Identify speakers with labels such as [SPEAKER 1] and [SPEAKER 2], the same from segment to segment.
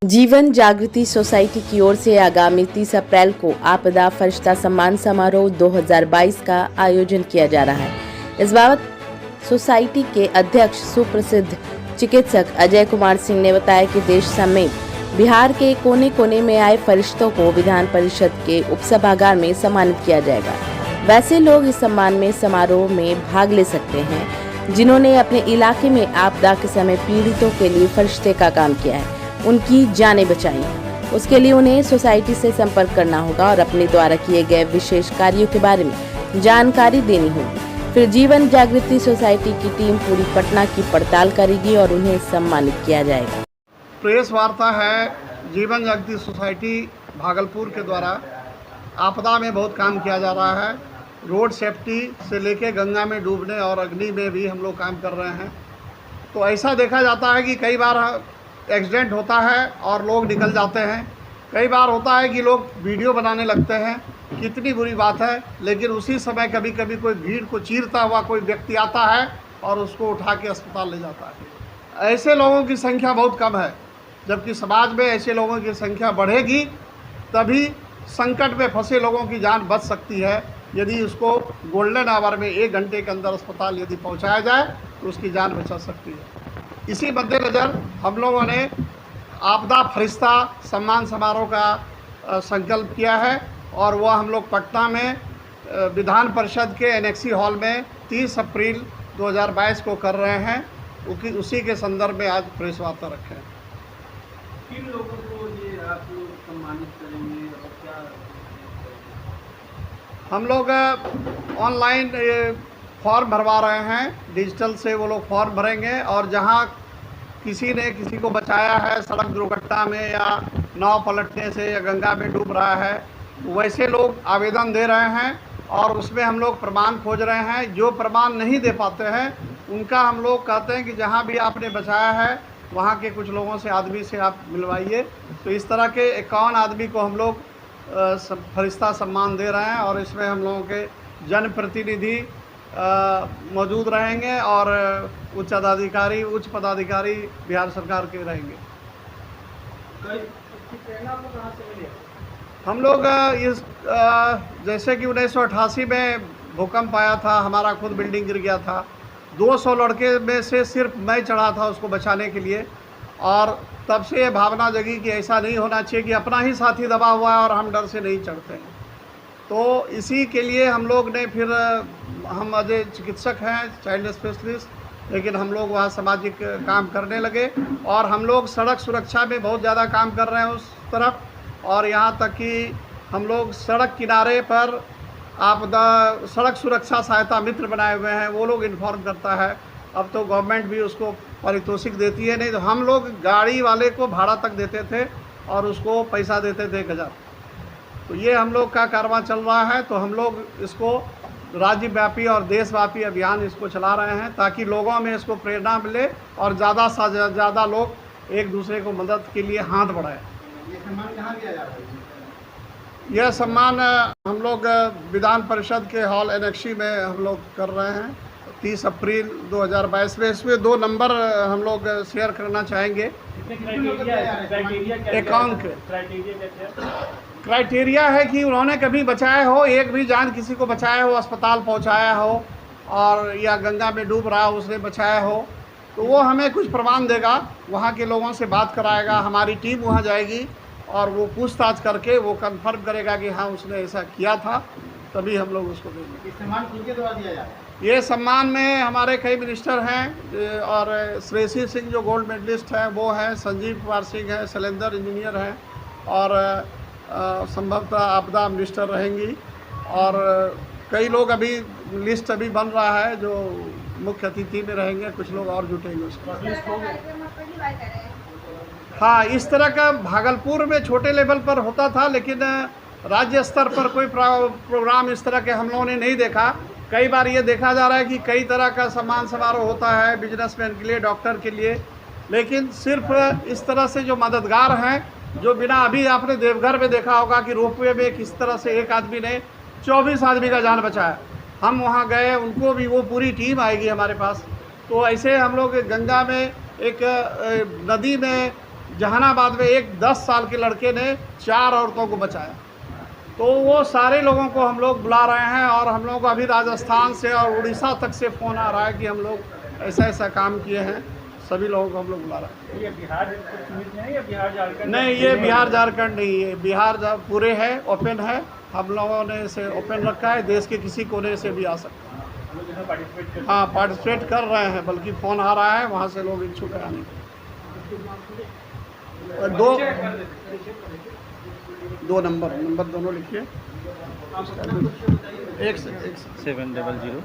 [SPEAKER 1] जीवन जागृति सोसाइटी की ओर से आगामी 30 अप्रैल को आपदा फरिश्ता सम्मान समारोह 2022 का आयोजन किया जा रहा है। इस बाबत सोसाइटी के अध्यक्ष सुप्रसिद्ध चिकित्सक अजय कुमार सिंह ने बताया कि देश समेत बिहार के कोने कोने में आए फरिश्तों को विधान परिषद के उपसभागार में सम्मानित किया जाएगा। वैसे लोग इस सम्मान में समारोह में भाग ले सकते हैं जिन्होंने अपने इलाके में आपदा के समय पीड़ितों के लिए फरिश्ते का काम किया है, उनकी जानें बचाई। उसके लिए उन्हें सोसाइटी से संपर्क करना होगा और अपने द्वारा किए गए विशेष कार्यों के बारे में जानकारी देनी होगी। फिर जीवन जागृति सोसाइटी की टीम पूरी पटना की पड़ताल करेगी और उन्हें सम्मानित किया जाएगा।
[SPEAKER 2] प्रेस वार्ता है जीवन जागृति सोसाइटी भागलपुर के द्वारा आपदा में बहुत काम किया जा रहा है। रोड सेफ्टी से लेके गंगा में डूबने और अग्नि में भी हम लोग काम कर रहे हैं। तो ऐसा देखा जाता है कि कई बार एक्सीडेंट होता है और लोग निकल जाते हैं। कई बार होता है कि लोग वीडियो बनाने लगते हैं, कितनी बुरी बात है। लेकिन उसी समय कभी कभी कोई भीड़ को चीरता हुआ कोई व्यक्ति आता है और उसको उठा के अस्पताल ले जाता है। ऐसे लोगों की संख्या बहुत कम है, जबकि समाज में ऐसे लोगों की संख्या बढ़ेगी तभी संकट में फंसे लोगों की जान बच सकती है। यदि उसको गोल्डन आवर में 1 घंटे के अंदर अस्पताल यदि पहुंचाया जाए तो उसकी जान बचा सकती है। इसी मद्देनज़र हम लोगों ने आपदा फरिश्ता सम्मान समारोह का संकल्प किया है और वह हम लोग पटना में विधान परिषद के एनेक्सी हॉल में 30 अप्रैल 2022 को कर रहे हैं। उसी के संदर्भ में आज प्रेस वार्ता रखे हैं।
[SPEAKER 3] किन लोगों को ये आप सम्मानित करेंगे और क्या?
[SPEAKER 2] हम लोग ऑनलाइन फॉर्म भरवा रहे हैं, डिजिटल से वो लोग फॉर्म भरेंगे और जहां किसी ने किसी को बचाया है सड़क दुर्घटना में या नाव पलटने से या गंगा में डूब रहा है, वैसे लोग आवेदन दे रहे हैं और उसमें हम लोग प्रमाण खोज रहे हैं। जो प्रमाण नहीं दे पाते हैं उनका हम लोग कहते हैं कि जहां भी आपने बचाया है वहां के कुछ लोगों से आदमी से आप मिलवाइए। तो इस तरह के 51 आदमी को हम लोग फरिश्ता सम्मान दे रहे हैं और इसमें हम लोगों के जनप्रतिनिधि मौजूद रहेंगे और उच्च पदाधिकारी बिहार सरकार के रहेंगे। हम लोग जैसे कि 1988 में भूकंप आया था, हमारा खुद बिल्डिंग गिर गया था। 200 लड़के में से सिर्फ मैं चढ़ा था उसको बचाने के लिए और तब से ये भावना जगी कि ऐसा नहीं होना चाहिए कि अपना ही साथी दबा हुआ है और हम डर से नहीं चढ़ते हैं। तो इसी के लिए हम लोग ने फिर हम अजय चिकित्सक हैं, चाइल्ड स्पेशलिस्ट, लेकिन हम लोग वहाँ सामाजिक काम करने लगे और हम लोग सड़क सुरक्षा में बहुत ज़्यादा काम कर रहे हैं उस तरफ। और यहाँ तक कि हम लोग सड़क किनारे पर आपदा सड़क सुरक्षा सहायता मित्र बनाए हुए हैं, वो लोग इन्फॉर्म करता है। अब तो गवर्नमेंट भी उसको पारितोषिक देती है, नहीं तो हम लोग गाड़ी वाले को भाड़ा तक देते थे और उसको पैसा देते थे 1000। तो ये हम लोग का कारवां चल रहा है। तो हम लोग इसको राज्यव्यापी और देशव्यापी अभियान इसको चला रहे हैं ताकि लोगों में इसको प्रेरणा मिले और ज़्यादा से ज़्यादा लोग एक दूसरे को मदद के लिए हाथ बढ़ाएं।
[SPEAKER 3] ये सम्मान कहाँ दिया जा रहा है?
[SPEAKER 2] यह सम्मान हम लोग विधान परिषद के हॉल एनेक्सी में हम लोग कर रहे हैं 30 अप्रैल 2022 में। इसमें 2 नंबर हम लोग शेयर करना चाहेंगे। क्राइटेरिया है कि उन्होंने कभी बचाया हो, एक भी जान किसी को बचाया हो, अस्पताल पहुंचाया हो और या गंगा में डूब रहा हो उसने बचाया हो, तो वो हमें कुछ प्रमाण देगा, वहाँ के लोगों से बात कराएगा, हमारी टीम वहाँ जाएगी और वो पूछताछ करके वो कंफर्म करेगा कि हाँ उसने ऐसा किया था, तभी हम लोग उसको देंगे।
[SPEAKER 3] इस सम्मान किसके द्वारा दिया जाता है?
[SPEAKER 2] ये सम्मान में हमारे कई मिनिस्टर हैं और श्रेयसी सिंह जो गोल्ड मेडलिस्ट हैं वो हैं, संजीव कुमार सिंह हैं, शैलेंद्र इंजीनियर हैं और संभवतः आपदा मिनिस्टर रहेंगी और कई लोग अभी लिस्ट अभी बन रहा है जो मुख्य अतिथि में रहेंगे, कुछ लोग और जुटेंगे उसको। हाँ, इस तरह का भागलपुर में छोटे लेवल पर होता था, लेकिन राज्य स्तर पर कोई प्रोग्राम इस तरह के हम लोगों ने नहीं देखा। कई बार ये देखा जा रहा है कि कई तरह का सम्मान समारोह होता है बिजनेसमैन के लिए, डॉक्टर के लिए, लेकिन सिर्फ इस तरह से जो मददगार हैं, जो बिना अभी आपने देवघर में देखा होगा कि रोपवे में किस तरह से एक आदमी ने 24 आदमी का जान बचाया। हम वहाँ गए, उनको भी वो पूरी टीम आएगी हमारे पास। तो ऐसे हम लोग गंगा में एक नदी में जहानाबाद में एक 10 साल के लड़के ने 4 औरतों को बचाया। तो वो सारे लोगों को हम लोग बुला रहे हैं और हम लोग को अभी राजस्थान से और उड़ीसा तक से फ़ोन आ रहा है कि हम लोग ऐसा ऐसा काम किए हैं। सभी लोगों को हम लोग बुला रहे हैं।
[SPEAKER 3] ये बिहार को सीमित है या बिहार झारखंड?
[SPEAKER 2] नहीं, ये बिहार झारखंड नहीं है, बिहार पूरे है, ओपन है। हम लोगों ने इसे ओपन रखा है, देश के किसी कोने से भी आ सकते हैं।
[SPEAKER 3] हम लोग इसमें पार्टिसिपेट कर
[SPEAKER 2] हाँ, पार्टिसिपेट कर रहे हैं, बल्कि फ़ोन आ रहा है वहाँ से लोग इच्छुक है आने के। दो नंबर दोनों लिखिए। एक से
[SPEAKER 4] 700।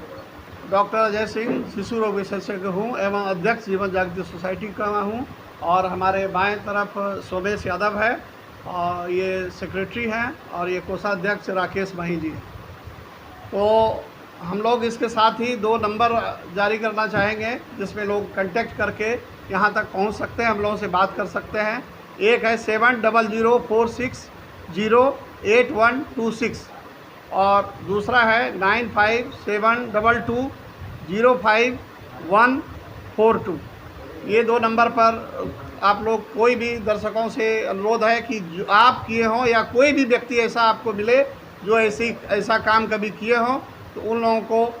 [SPEAKER 2] डॉक्टर अजय सिंह, शिशु रोग विशेषज्ञ हूँ एवं अध्यक्ष जीवन जागृति सोसाइटी का हूँ। और हमारे बाएं तरफ सोमेश यादव है और ये सेक्रेटरी हैं, और ये कोषाध्यक्ष राकेश माही जी हैं। तो हम लोग इसके साथ ही 2 नंबर जारी करना चाहेंगे जिसमें लोग कांटेक्ट करके यहाँ तक पहुँच सकते हैं, हम लोगों से बात कर सकते हैं। एक है 7004608126 और दूसरा है 9572205142। ये 2 नंबर पर आप लोग, कोई भी दर्शकों से अनुरोध है कि जो आप किए हों या कोई भी व्यक्ति ऐसा आपको मिले जो ऐसा काम कभी किए हों, तो उन लोगों को